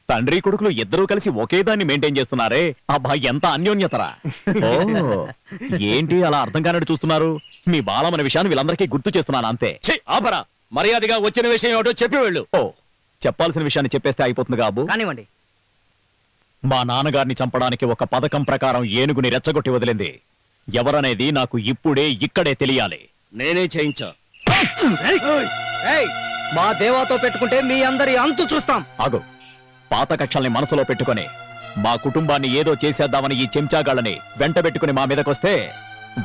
తండ్రి కొడుకులు ఇద్దరూ కలిసి ఒకే దాన్ని మెయింటైన్ చేస్తున్నారే. అబ్బా ఎంత అన్యోన్యతరా. ఓ ఏంటి అలా అర్థం కానట్టు చూస్తున్నారు? మీ బాలమనే విషయాన్ని వీళ్ళందరికీ గుర్తు చేస్తున్నాను అంతే. ఆపరా, మర్యాదగా వచ్చిన విషయం ఏమిటో చెప్పి వెళ్ళు. ఓ చెప్పాల్సిన విషయాన్ని చెప్పేస్తే అయిపోతుంది కాబు. కానివ్వండి. మా నాన్నగారిని చంపడానికి ఒక పథకం ప్రకారం ఏనుగుని రెచ్చగొట్టి వదిలింది ఎవరనేది నాకు ఇప్పుడే ఇక్కడే తెలియాలి. నేనే చేయించా. మా దేవాతో పెట్టుకుంటే మీ అందరి అంతు చూస్తాం. ఆగు. పాత కక్షల్ని మనసులో పెట్టుకుని మా కుటుంబాన్ని ఏదో చేసేద్దామని ఈ చెంచాగాళ్ళని వెంటబెట్టుకుని మా మీదకొస్తే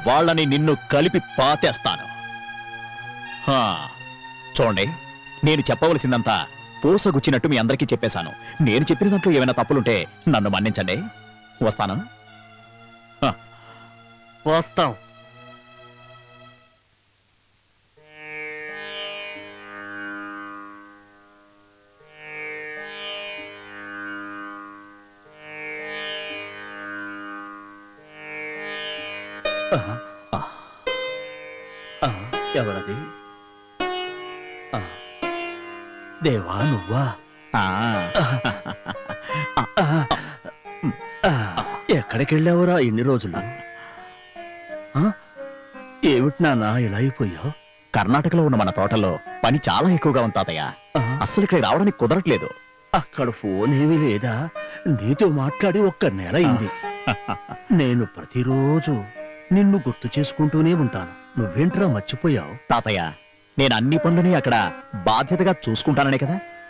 వాళ్ళని నిన్ను కలిపి పాతేస్తాను. చూడండి, నేను చెప్పవలసిందంతా పూసగుచ్చినట్టు మీ అందరికీ చెప్పేశాను. నేను చెప్పిన దాంట్లో ఏమైనా తప్పులుంటే నన్ను మన్నించండి. వస్తాను. వస్తాం. ఎవరది? దేవా నువ్వా? ఎక్కడికెళ్ళావురా ఇన్ని రోజులు? ఏమిటి నాన్న ఇలా అయిపోయావు? కర్ణాటకలో ఉన్న మన తోటలో పని చాలా ఎక్కువగా ఉంది తాతయ్య. అస్సలు ఇక్కడ రావడానికి కుదరట్లేదు. అక్కడ ఫోన్ ఏమీ లేదా? నీతో మాట్లాడి 1 నెల అయింది. నేను ప్రతిరోజు నిన్ను గుర్తు చేసుకుంటూనే ఉంటాను. నువ్వేంట్రా మర్చిపోయావు? తాతయ్య, నేను అన్ని పనులని అక్కడ బాధ్యతగా చూసుకుంటాననే కదా